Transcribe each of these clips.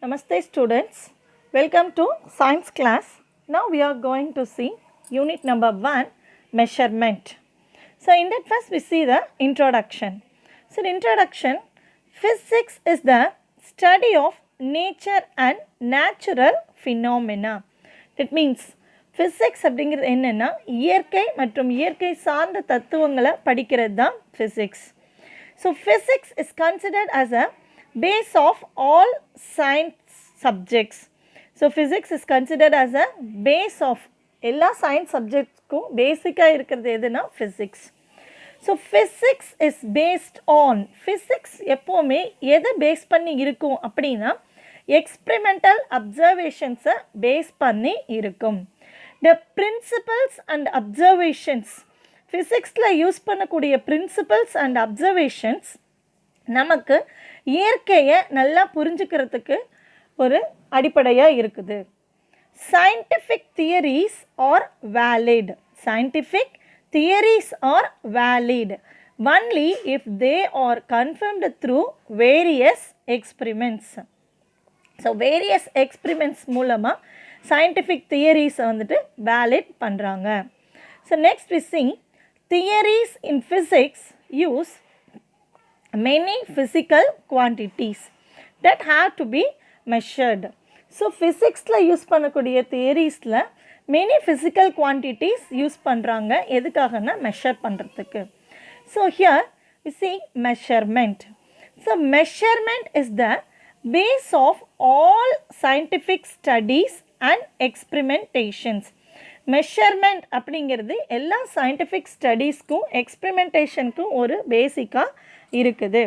Namaste students, welcome to science class. Now we are going to see unit number 1, measurement. So in that first we see the introduction. So in introduction, physics is the study of nature and natural phenomena. That means physics அப்படிங்கிறது என்னென்னா இயற்கை மற்றும் இயற்கை சார்ந்த தத்துவங்களை படிக்கிறது தான் physics. So physics is considered as a base of all science subjects. So physics is considered as a base of எல்லா science subjectsக்கும் பேசிக்காக இருக்கிறது எதுனா physics. So physics is based on, physics எப்போவுமே எதை பேஸ் பண்ணி இருக்கும் அப்படின்னா experimental observations பேஸ் பண்ணி இருக்கும். The principles and observations, physicsல யூஸ் பண்ணக்கூடிய principles and observations நமக்கு இயற்கையை நல்லா புரிஞ்சுக்கிறதுக்கு ஒரு அடிப்படையாக இருக்குது. Scientific theories are valid. Scientific theories are valid only if they are confirmed through various experiments. So various experiments மூலமாக scientific theories வந்துட்டு valid பண்ணுறாங்க. So next we see theories in physics use many physical quantities that have to be measured. So physicsல use பண்ணக்கூடிய தியரிஸில் many physical quantities use பண்ணுறாங்க எதுக்காகனா measure பண்ணுறதுக்கு. So here we see measurement. So measurement is the base of all scientific studies and experimentations. Measurement அப்படிங்கிறது எல்லா scientific ஸ்டடீஸ்க்கும் எக்ஸ்பிரிமெண்டேஷனுக்கும் ஒரு பேசிக்காக இருக்குது.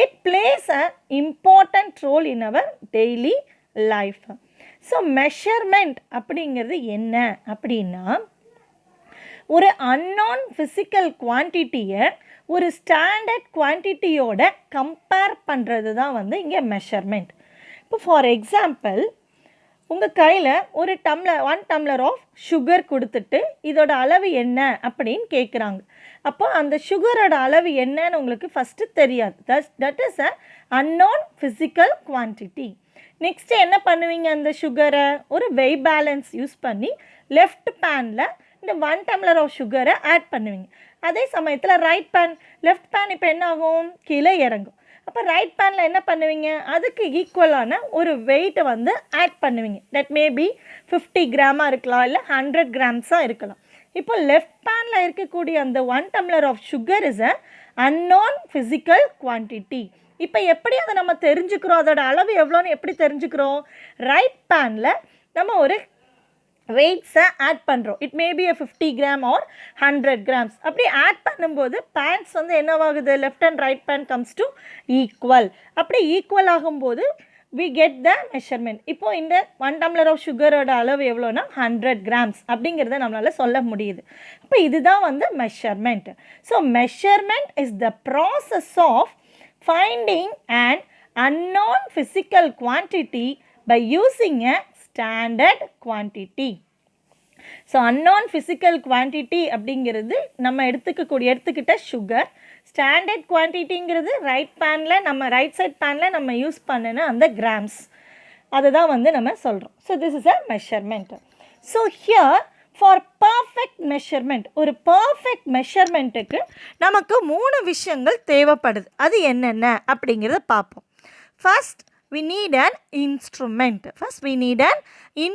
It plays a important role in our daily life. So measurement அப்படிங்கிறது என்ன அப்படின்னா ஒரு அன்னோன் ஃபிசிக்கல் குவான்டிட்டியை ஒரு ஸ்டாண்டர்ட் குவான்டிட்டியோட கம்பேர் பண்ணுறது தான் வந்து இங்கே மெஷர்மெண்ட். இப்போ ஃபார் எக்ஸாம்பிள் உங்கள் கையில் ஒரு ஒன் டம்ளர் ஆஃப் சுகர் கொடுத்துட்டு இதோட அளவு என்ன அப்படின்னு கேட்குறாங்க. அப்போ அந்த சுகரோட அளவு என்னன்னு உங்களுக்கு ஃபஸ்ட்டு தெரியாது. That is a unknown physical quantity. Next என்ன பண்ணுவீங்க, அந்த சுகரை ஒரு வெய் பேலன்ஸ் யூஸ் பண்ணி லெஃப்ட் பேனில் இந்த 1 டம்ளர் ஆஃப் சுகரை ஆட் பண்ணுவீங்க. அதே சமயத்தில் லெஃப்ட் பேன் இப்போ என்ன ஆகும், கீழே இறங்கும். அப்போ ரைட் பேனில் என்ன பண்ணுவீங்க, அதுக்கு ஈக்குவலான ஒரு வெயிட்டை வந்து ஆட் பண்ணுவீங்க. தட் மேபி 50 கிராமாக இருக்கலாம், இல்லை 100 கிராம்ஸாக இருக்கலாம். இப்போ லெஃப்ட் பேனில் இருக்கக்கூடிய அந்த 1 tumbler of sugar is a unknown physical quantity. இப்போ எப்படி அதை நம்ம தெரிஞ்சுக்கிறோம், அதோட அளவு எவ்வளோன்னு எப்படி தெரிஞ்சுக்கிறோம், ரைட் பேனில் நம்ம ஒரு வெயிட்ஸை ஆட் பண்ணுறோம். It maybe 50 gram or 100 grams. அப்படி ஆட் பண்ணும்போது பேன்ஸ் வந்து என்னவாகுது, left and right pan comes to equal. அப்படி ஈக்குவல் ஆகும்போது we get the measurement. இப்போது இந்த 1 டம்ளர் ஆஃப் சுகரோட அளவு எவ்வளோனா 100 கிராம்ஸ் அப்படிங்கிறத நம்மளால் சொல்ல முடியுது. இப்போ இதுதான் வந்து measurement. So measurement is the process of finding and unknown physical quantity by using a standard quantity. So unknown physical quantity அப்படிங்கிறது நம்ம எடுத்துக்கிட்ட சுகர். ஸ்டாண்டர்ட் குவான்டிட்டிங்கிறது ரைட் சைட் பேனில் நம்ம யூஸ் பண்ணின அந்த கிராம்ஸ், அதுதான் வந்து நம்ம சொல்கிறோம். So this is a measurement. So here for perfect measurement, ஒரு பர்ஃபெக்ட் மெஷர்மெண்ட்டுக்கு நமக்கு 3 விஷயங்கள் தேவைப்படுது. அது என்னென்ன அப்படிங்கிறத பார்ப்போம். First we need an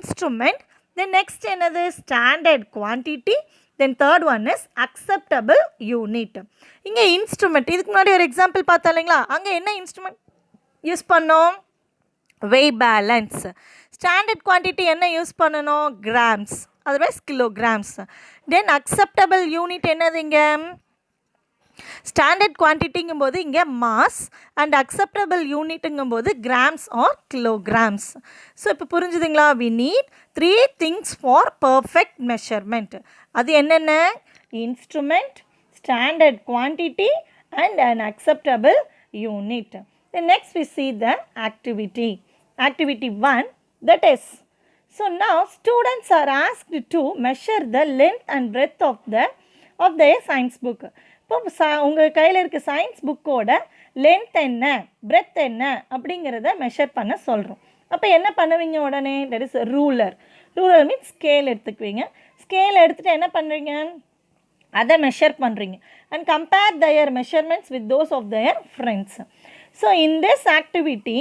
instrument. Then next என்னது, standard quantity. Then third one is acceptable unit. இங்கே இன்ஸ்ட்ருமெண்ட், இதுக்கு முன்னாடி ஒரு எக்ஸாம்பிள் பார்த்தா இல்லைங்களா, அங்கே என்ன இன்ஸ்ட்ருமெண்ட் யூஸ் பண்ணோம், வெய் பேலன்ஸ். ஸ்டாண்டர்ட் குவான்டிட்டி என்ன யூஸ் பண்ணணும், கிராம்ஸ், அதர்வைஸ் கிலோகிராம்ஸ். தென் அக்செப்டபிள் யூனிட் என்னது, இங்கே ஸ்டாண்டர்ட் குவான்டிட்டிங்கும் போது இங்கே மாஸ் அண்ட் அக்செப்டபிள் யூனிட்டுங்கும் போது கிராம்ஸ் ஆர் கிலோகிராம்ஸ். ஸோ இப்போ புரிஞ்சுதுங்களா, we need 3 things for perfect measurement. அது என்னென்ன, instrument, standard quantity and an acceptable unit. Next we see the activity 1, that is, so now students are asked to measure the length and breadth of their science book. இப்போ உங்கள் கையில் இருக்க science புக்கோட length என்ன, breadth என்ன அப்படிங்கிறத measure பண்ண சொல்கிறோம். அப்போ என்ன பண்ணுவீங்க உடனே? That is ruler. Ruler means scale எடுத்துக்குவீங்க. ஸ்கேல் எடுத்துகிட்டு என்ன பண்ணுறீங்க? அதை மெஷர் பண்ணுறீங்க and compare their measurements with those of their friends. So in this activity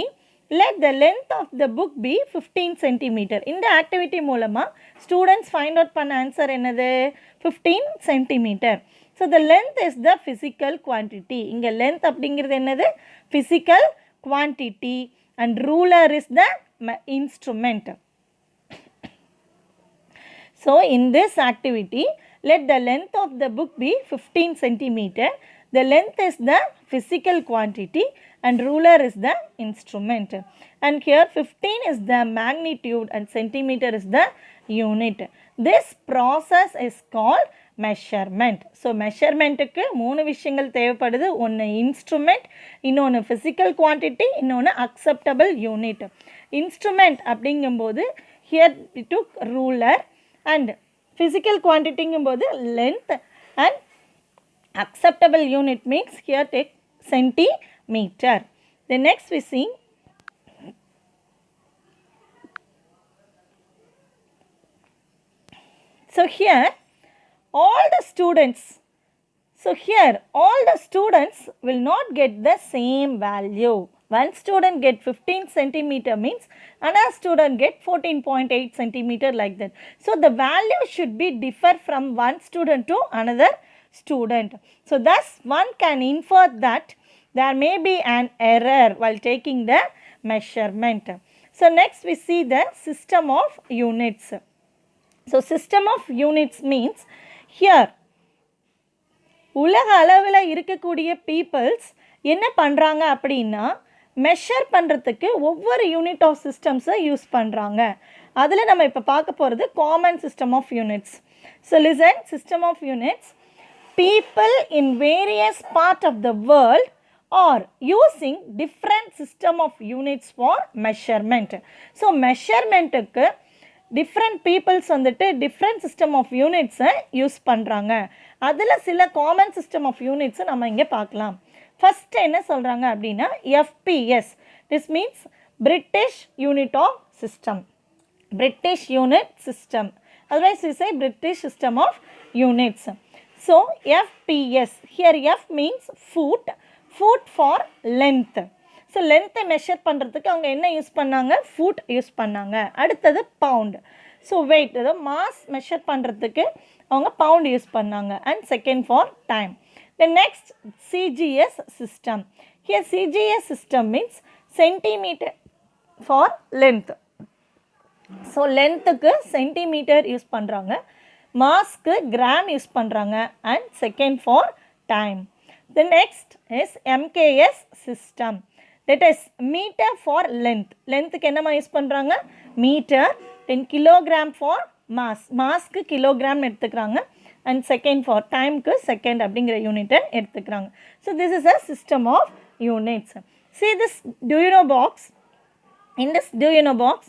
let the length of the book be 15 centimeter. இந்த ஆக்டிவிட்டி மூலமாக ஸ்டூடெண்ட்ஸ் ஃபைண்ட் அவுட் பண்ண answer என்னது? 15 centimeter. So the length is the physical quantity. இங்கே length அப்படிங்கிறது என்னது? physical quantity and ruler is the instrument. So in this activity let the length of the book be 15 centimeter. The length is the physical quantity and ruler is the instrument. And here 15 is the magnitude and centimeter is the unit. This process is called measurement. So measurementக்கு மூணு விஷயங்கள் தேவைப்படுது. ஒன்று instrument, இன்னொன்று physical quantity, இன்னொன்று acceptable unit. Instrument அப்படிங்கும்போது here we took ruler and physical quantityங்கும்போது length and acceptable unit means here take centimeter. The next we see so here all the students will not get the same value. One student get 15 centimeter means another student get 14.8 centimeter like that. So the value should be differ from one student to another student. So thus one can infer that there may be an error while taking the measurement. So next we see the system of units. So system of units means here உலக அளவில் இருக்கக்கூடிய peoples என்ன பண்ணுறாங்க அப்படின்னா measure பண்ணுறதுக்கு ஒவ்வொரு unit of சிஸ்டம்ஸை use பண்ணுறாங்க. அதில் நம்ம இப்போ பார்க்க போகிறது common system of units. So listen, system of units. People in various part of the world are using different system of units for measurement. So measurementக்கு different peoples வந்துட்டு different system of unitsை use பண்ணுறாங்க. அதில் சில common system of யூனிட்ஸை நம்ம இங்கே பார்க்கலாம். First என்ன சொல்கிறாங்க அப்படின்னா FPS. This means British unit of system. British unit system. Otherwise we say British system of units. So FPS, here F means foot for length. So லென்த்தை மெஷர் பண்ணுறதுக்கு அவங்க என்ன யூஸ் பண்ணாங்க? ஃபுட் யூஸ் பண்ணாங்க. அடுத்தது பவுண்ட். ஸோ வெயிட், அதாவது mass measure பண்ணுறதுக்கு அவங்க பவுண்ட் யூஸ் பண்ணாங்க. And second for time. The next CGS system. Here CGS system means centimeter for length. So lengthக்கு சென்டிமீட்டர் யூஸ் பண்ணுறாங்க, மாஸ்க்கு கிராம் யூஸ் பண்ணுறாங்க. And second for time. The next is MKS system. That is meter for length. லென்த்துக்கு என்னமா use பண்ணுறாங்க? Metre. 10 kilogram for mass. மாஸ்க்கு கிலோகிராம் எடுத்துக்கிறாங்க. அண்ட் செகண்ட் ஃபார் டைம்க்கு செகண்ட் அப்படிங்கிற யூனிட்டை எடுத்துக்கிறாங்க. So this is a system of units. See this do you know box? In this do you know box,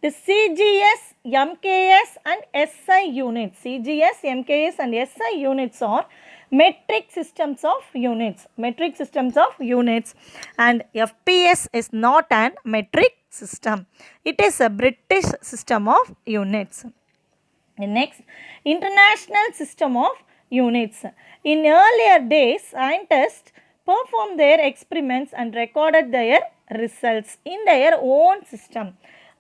the CGS, MKS and SI units. CGS, MKS and SI units are metric systems of units. Metric systems of units. And FPS is not an metric system. It is a British system of units. The next, international system of units. In earlier days, scientists performed their experiments and recorded their results in their own system.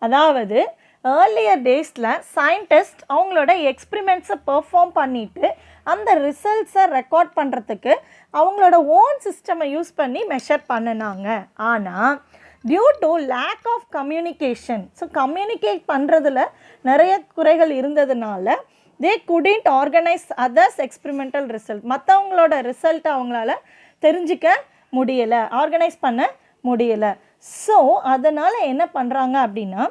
அதாவது earlier டேஸில் scientist அவங்களோட எக்ஸ்பிரிமெண்ட்ஸை perform பண்ணிவிட்டு அந்த ரிசல்ட்ஸை record பண்ணுறதுக்கு அவங்களோட own சிஸ்டமை use பண்ணி measure பண்ணினாங்க. ஆனால் due to lack of communication, so communicate பண்ணுறதுல நிறைய குறைகள் இருந்ததுனால they couldn't organise others experimental result. மற்றவங்களோட ரிசல்ட்டை அவங்களால தெரிஞ்சிக்க முடியலை, ஆர்கனைஸ் பண்ண முடியலை. ஸோ அதனால் என்ன பண்ணுறாங்க அப்படின்னா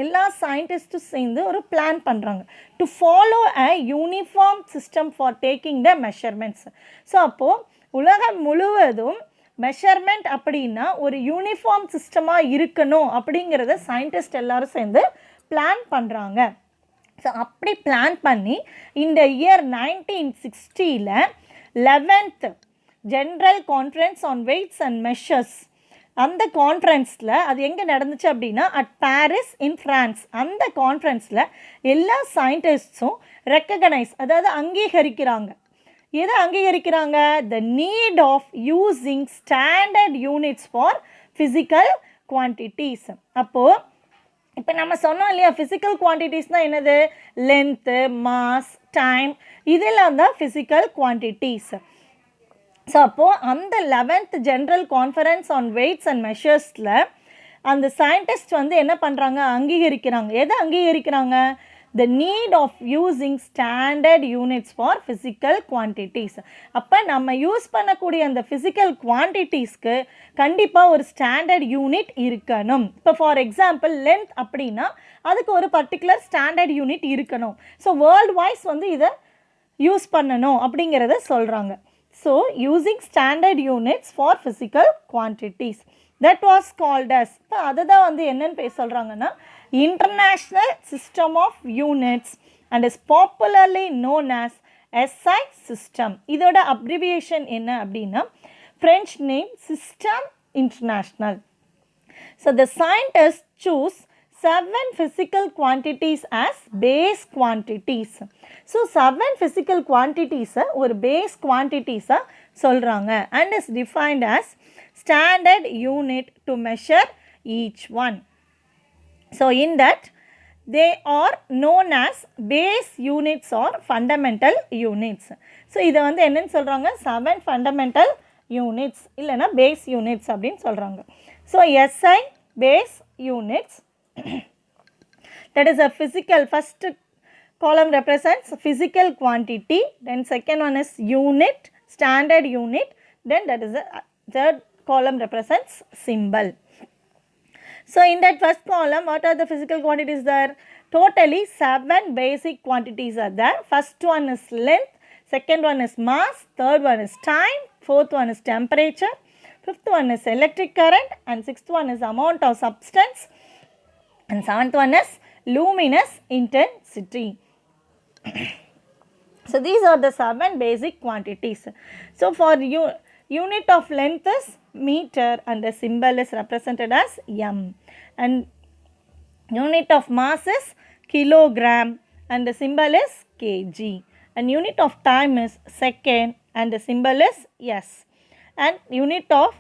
எல்லா சயின்டிஸ்ட்டும் சேர்ந்து ஒரு பிளான் பண்ணுறாங்க to follow a uniform system for taking the measurements. So அப்போது உலகம் முழுவதும் மெஷர்மெண்ட் அப்படின்னா ஒரு யூனிஃபார்ம் சிஸ்டமாக இருக்கணும் அப்படிங்கிறத சயின்டிஸ்ட் எல்லோரும் சேர்ந்து பிளான் பண்ணுறாங்க. ஸோ அப்படி பிளான் பண்ணி இந்த year 1960 11th General Conference on Weights and Measures அந்த கான்ஃபரன்ஸில் அது எங்கே நடந்துச்சு அப்படின்னா அட் பாரிஸ் இன் ஃப்ரான்ஸ். அந்த கான்ஃபரன்ஸில் எல்லா சயின்டிஸ்ட்ஸும் ரெக்கக்னைஸ், அதாவது அங்கீகரிக்கிறாங்க. எதை அங்கீகரிக்கிறாங்க? The need of using standard units for physical quantities. அப்போது இப்போ நம்ம சொன்னோம் இல்லையா, ஃபிசிக்கல் குவான்டிட்டிஸ்னால் என்னது? லென்த்து, மாஸ், டைம், இதெல்லாம் தான் ஃபிசிக்கல் குவான்டிட்டிஸ். ஸோ அப்போது அந்த 11th general conference on weights and மெஷர்ஸில் அந்த சயின்டிஸ்ட் வந்து என்ன பண்ணுறாங்க? அங்கீகரிக்கிறாங்க. எதை அங்கீகரிக்கிறாங்க? The need of using standard units for physical quantities. அப்போ நம்ம யூஸ் பண்ணக்கூடிய அந்த ஃபிசிக்கல் குவான்டிட்டிஸ்க்கு கண்டிப்பாக ஒரு ஸ்டாண்டர்ட் யூனிட் இருக்கணும். இப்போ ஃபார் எக்ஸாம்பிள் லென்த் அப்படின்னா அதுக்கு ஒரு பர்டிகுலர் ஸ்டாண்டர்ட் யூனிட் இருக்கணும். ஸோ வேர்ல்டு வைஸ் வந்து இதை யூஸ் பண்ணணும் அப்படிங்கிறத சொல்கிறாங்க. So using standard units for physical quantities, that was called as. இப்போ அதை தான் வந்து என்னென்னு சொல்கிறாங்கன்னா international system of units and is popularly known as SI system. இதோட அப்ரிவியேஷன் என்ன அப்படின்னா French name system international. So the scientists choose 7 physical quantities as base quantities. So 7 physical quantities ஒரு base quantities சொல்கிறாங்க and is defined as standard unit to measure each one. So in that they are known as base units or fundamental units. So இதை வந்து என்னன்னு சொல்கிறாங்க? 7 fundamental units இல்லைனா base units அப்படின்னு சொல்கிறாங்க. So SI base units, that is a physical, first column represents physical quantity, then second one is unit, standard unit, then that is the third column represents symbol. So in that first column, what are the physical quantities there? Totally 7 basic quantities are there. First one is length, second one is mass, third one is time, fourth one is temperature, fifth one is electric current, and sixth one is amount of substance, and seventh one is luminous intensity. So these are the 7 basic quantities. So for unit of length is meter and the symbol is represented as m, and unit of mass is kilogram and the symbol is kg, and unit of time is second and the symbol is s, and unit of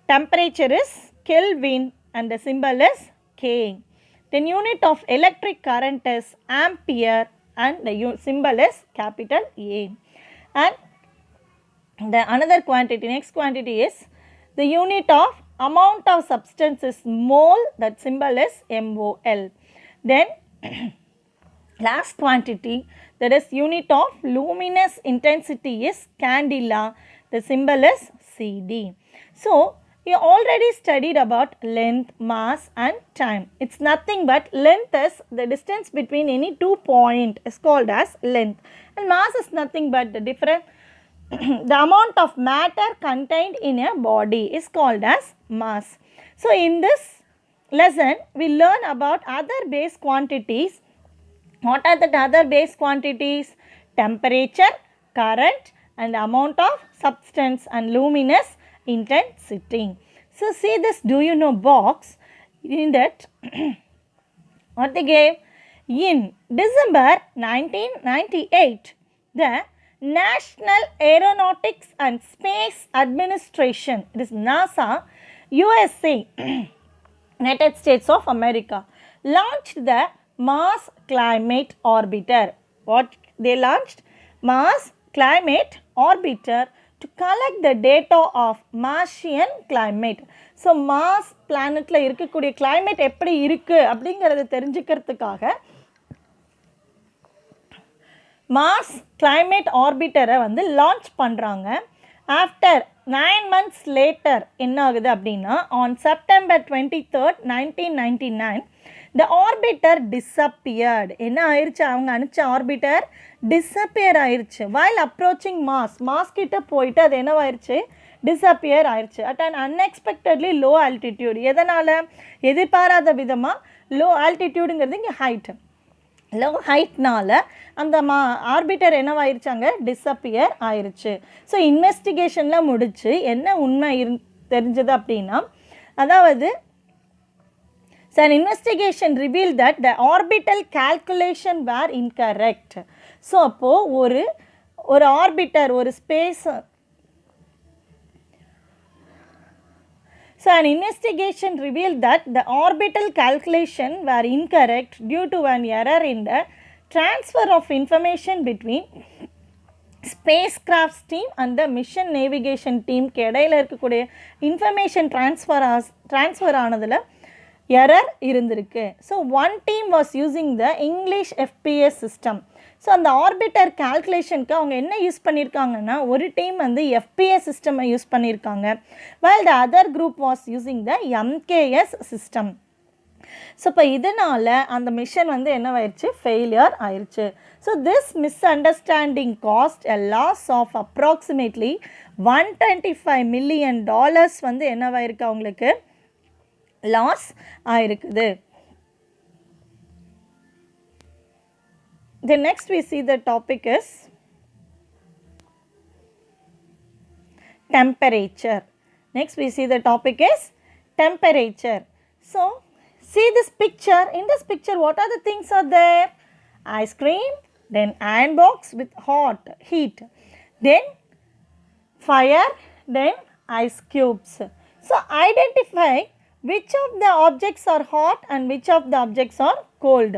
temperature is Kelvin and the symbol is K. Then unit of electric current is ampere and the symbol is capital A. And the another quantity, next quantity is the unit of amount of substance is mole, that symbol is MOL. Then last quantity, that is unit of luminous intensity is candela, the symbol is CD. So you already studied about length, mass and time. It's nothing but length is the distance between any 2 points is called as length, and mass is nothing but the different the amount of matter contained in a body is called as mass. So in this lesson we learn about other base quantities. What are the other base quantities? Temperature, current and amount of substance and luminous intensity. So see this do you know box, in that what they gave? In December 1998, the National Aeronautics and Space Administration, it is NASA, USA, United States of America, launched the Mars Climate Orbiter. What they launched? Mars Climate Orbiter to collect the data of Martian climate. So Mars planetல இருக்கக்கூடிய climate எப்படி இருக்கு அப்படிங்கறத தெரிஞ்சுக்கிறதுக்காக Mars Climate Orbiter வந்து launch பண்ணுறாங்க. After 9 months later என்ன ஆகுது அப்படின்னா on September 23rd, 1999 the orbiter disappeared. என்ன ஆயிடுச்சு? அவங்க அனுப்பிச்ச ஆர்பிட்டர் டிஸப்பியர் ஆயிடுச்சு. while approaching Mars, மாஸ் கிட்ட போயிட்டு அது என்னவாயிருச்சு? டிஸப்பியர் ஆயிடுச்சு at an unexpectedly low altitude. எதனால்? எதிர்பாராத விதமாக லோ ஆல்டிடியூடுங்கிறது இங்கே ஹைட்டு, லோ ஹைட்னால் அந்த ஆர்பிட்டர் என்னவாயிருச்சாங்க? டிஸப்பியர் ஆயிடுச்சு. ஸோ இன்வெஸ்டிகேஷனில் முடிச்சு என்ன உண்மை தெரிஞ்சது அப்படின்னா அதாவது so an investigation revealed that the orbital calculation were incorrect. So அப்போது ஒரு ஆர்பிட்டர் ஒரு space So an investigation revealed that the orbital calculation were incorrect due to an error in the transfer of information between spacecraft team and the mission navigation team க்கு இடையில இருக்கக்கூடிய information transfer ஆனதில் error இருந்திருக்கு. So one team was using the English FPS system. So அந்த orbiter கால்குலேஷனுக்கு அவங்க என்ன use பண்ணியிருக்காங்கன்னா ஒரு team வந்து எஃபிஎஸ் சிஸ்டமை யூஸ் பண்ணியிருக்காங்க, while the other group was using the MKS system. So இப்போ இதனால் அந்த மிஷன் வந்து என்னவாயிருச்சு, ஃபெயிலியர் ஆயிடுச்சு. So this misunderstanding cost a loss of approximately $125 million வந்து என்னவாயிருக்கு, அவங்களுக்கு லாஸ் ஆயிருக்குது. The next we see the topic is temperature. Next we see the topic is temperature. So see this picture. In this picture what are the things are there? Ice cream, then iron box with hot heat, then fire, then ice cubes. So identify which of the objects are hot and which of the objects are cold.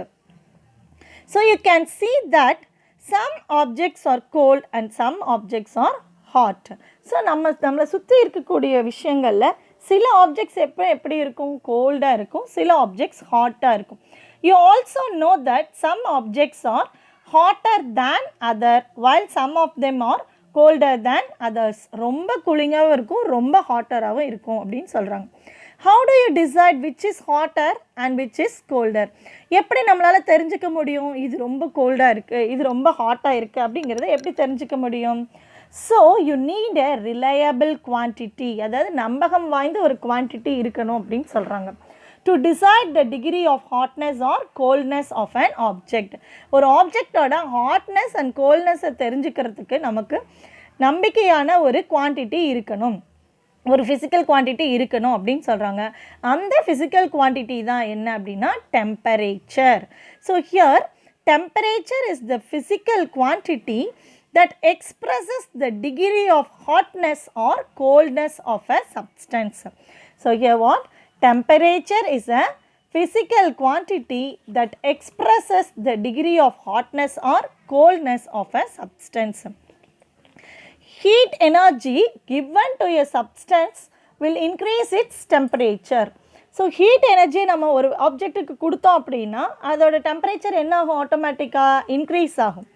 So you can see that some objects are cold and some objects are hot. So நம்மளை சுற்றி இருக்கக்கூடிய விஷயங்களில் சில objects எப்படி இருக்கும், கோல்டாக இருக்கும், சில ஆப்ஜெக்ட்ஸ் ஹாட்டாக இருக்கும். You also know that some objects are hotter than other while some of them are colder than others. ரொம்ப கூலிங்காகவும் இருக்கும், ரொம்ப ஹாட்டராகவும் இருக்கும் அப்படின்னு சொல்கிறாங்க. How do you decide which is hotter and which is colder? எப்படி நம்மளால் தெரிஞ்சுக்க முடியும் இது ரொம்ப கோல்டாக இருக்குது, இது ரொம்ப ஹாட்டாக இருக்குது அப்படிங்கிறத எப்படி தெரிஞ்சுக்க முடியும்? So you need a reliable quantity, அதாவது நம்பகம் வாய்ந்த ஒரு குவான்டிட்டி இருக்கணும் அப்படின்னு சொல்கிறாங்க. To decide the degree of hotness or coldness of an object. ஒரு ஆப்ஜெக்டோட ஹாட்னஸ் அண்ட் கோல்ட்னஸை தெரிஞ்சுக்கிறதுக்கு நமக்கு நம்பிக்கையான ஒரு குவான்டிட்டி இருக்கணும், ஒரு ஃபிசிக்கல் குவான்டிட்டி இருக்கணும் அப்படின்னு சொல்கிறாங்க. அந்த ஃபிசிக்கல் குவான்டிட்டி தான் என்ன அப்படின்னா temperature. So here temperature is the physical quantity that expresses the degree of hotness or coldness of a substance. So here what? Temperature is a physical quantity that expresses the degree of hotness or coldness of a substance. Heat energy given to a substance will increase its temperature. So heat energy நம்ம ஒரு ஆப்ஜெக்ட்டுக்கு கொடுத்தோம் அப்படின்னா அதோட temperature என்ன ஆகும், ஆட்டோமேட்டிக்காக increase ஆகும்.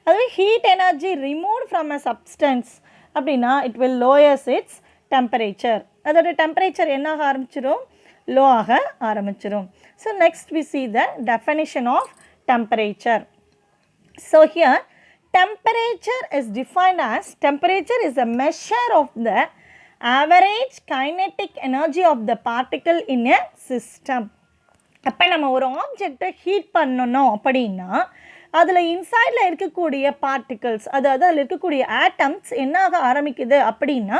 அதுவே heat energy remove from a substance அப்படின்னா it will lowers its temperature. அதோட டெம்பரேச்சர் என்ன ஆக ஆரம்பிச்சிடும், லோ ஆக ஆரம்பிச்சிடும். So next we see the definition of temperature. So here temperature is defined as temperature is a measure of the average kinetic energy of the particle in a system. அப்போ நம்ம ஒரு ஆப்ஜெக்டை heat பண்ணணும் அப்படின்னா அதில் இன்சைடில் இருக்கக்கூடிய பார்ட்டிகல்ஸ், அதாவது அதில் இருக்கக்கூடிய ஆட்டம்ஸ் என்ன ஆக ஆரம்பிக்குது அப்படின்னா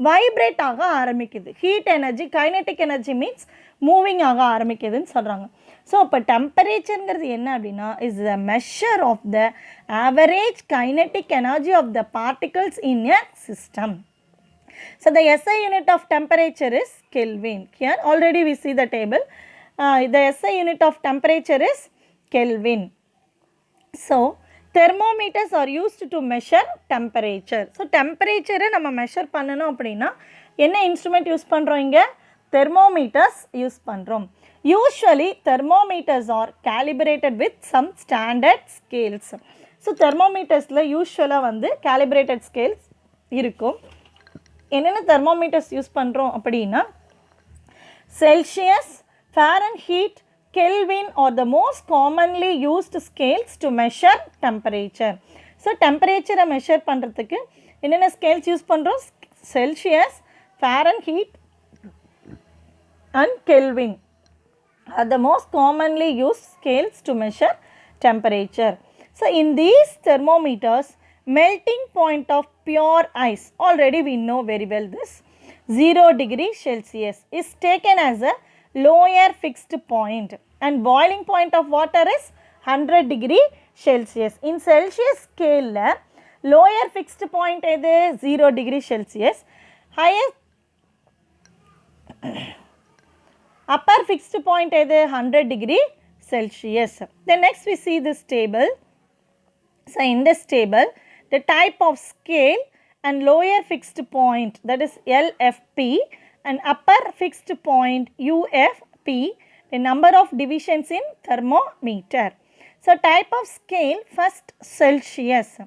வைப்ரேட் ஆக ஆரம்பிக்குது. Heat energy, kinetic energy means moving ஆக ஆரம்பிக்குதுன்னு சொல்கிறாங்க. ஸோ அப்போ டெம்பரேச்சருங்கிறது என்ன அப்படின்னா is the measure of the average kinetic energy of the particles in a system. So the SI unit of temperature is Kelvin. Here already we see the table. The SI unit of temperature is Kelvin. So thermometers are used to measure temperature. So temperature நம்ம measure பண்ணணும் அப்படின்னா என்ன instrument use பண்ணுறோம், இங்கே thermometers use பண்ணுறோம். Usually thermometers are calibrated with some standard scales. So தெர்மோமீட்டர்ஸில் யூஸ்வலாக வந்து கேலிப்ரேட்டட் ஸ்கேல்ஸ் இருக்கும். என்னென்ன தெர்மோமீட்டர்ஸ் யூஸ் பண்ணுறோம் அப்படின்னா Celsius, Fahrenheit, Kelvin are the most commonly used scales to measure temperature. So temperature measure பண்ணுறதுக்கு என்னென்ன ஸ்கேல்ஸ் யூஸ் பண்ணுறோம், Celsius, Fahrenheit and Kelvin are the most commonly used scales to measure temperature. So in these thermometers melting point of pure ice, already we know very well this, 0 degree Celsius is taken as a lower fixed point and boiling point of water is 100 degree Celsius. In Celsius scale, lower fixed point is 0 degree Celsius, highest upper fixed point is 100 degree Celsius. Then next we see this table. So in this table, the type of scale and lower fixed point, that is LFP, and upper fixed point UFP, the number of divisions in thermometer. So type of scale, first Celsius.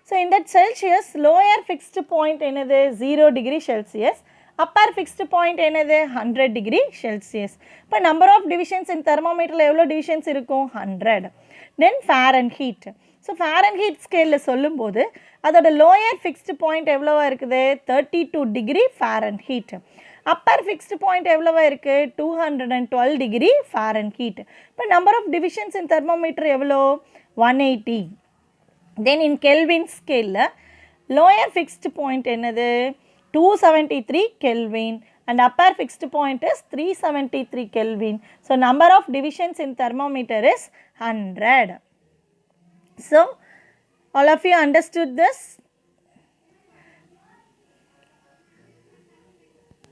So in that Celsius, lower fixed point என்னது 0 degree Celsius, upper fixed point என்னது 100 degree Celsius. இப்போ number of divisions in thermometer எவ்வளோ divisions இருக்கும் 100. Then Fahrenheit. So Fahrenheit ஸ்கேலில் சொல்லும்போது அதோட lower fixed point எவ்வளோவா இருக்குது 32 degree Fahrenheit. Upper fixed point எவ்வளோவா இருக்குது 212 டிகிரி Fahrenheit. இப்போ number of divisions in thermometer எவ்வளோ 180. தென் இன் கெல்வின் ஸ்கேலில் லோயர் ஃபிக்ஸ்டு பாயிண்ட் என்னது 273 Kelvin and upper fixed point is 373 Kelvin. So number of divisions in thermometer is 100. So all of you understood this?